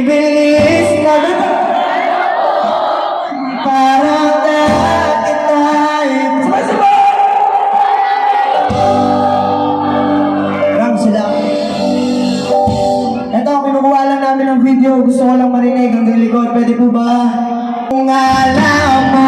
Bibilis na parang dati tayo. Maraming salamat. Ito, kinukuha lang namin ng video. Gusto ko lang marinig hanggang likod. Pwede po ba? Kung alam mo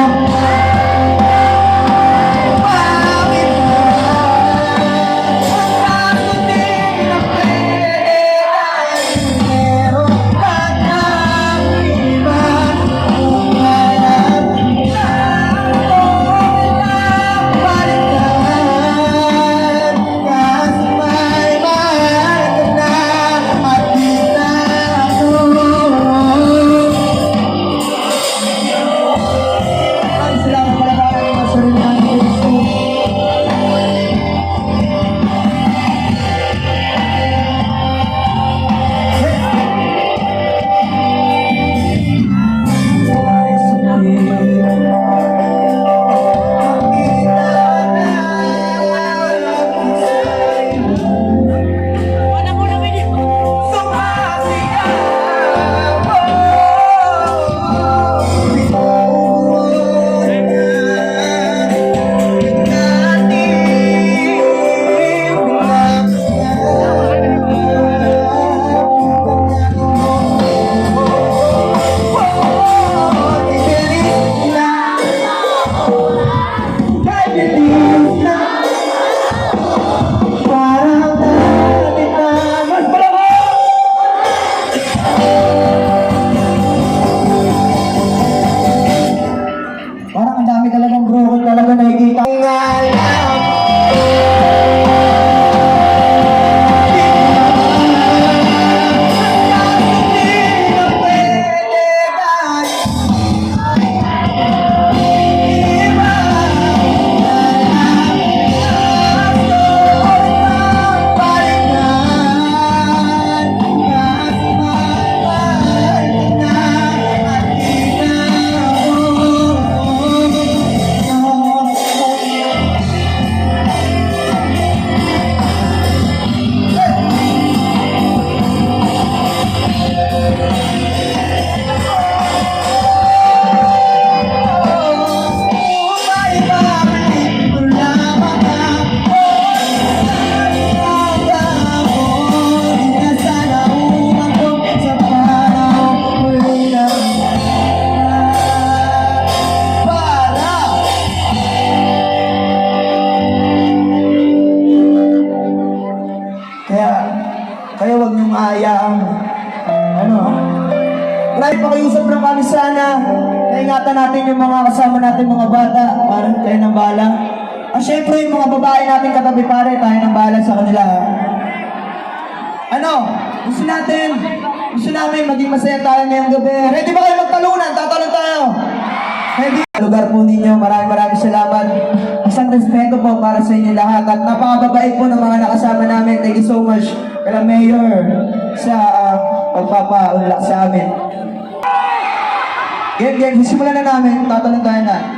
Kaya wag niyong maayaang Marami pakiusap lang kami sana. Naingatan natin yung mga kasama natin mga bata. Parang tayo ng bala. At syempre yung mga babae natin katabi pare, tayo ng bala sa kanila. Gusto namin maging masaya tayo ngayong gabi. Ready ba kayo magtalunan? Tatalon tayo. Ready? Lugar po ninyo, maraming salamat. Isang respeto po para sa inyo lahat. At napakababait po ng mga nakasama namin. Thank you so much kay Mayor sa pagpapaunlak sa amin. Game, simulan na namin. Tatanong tayo na.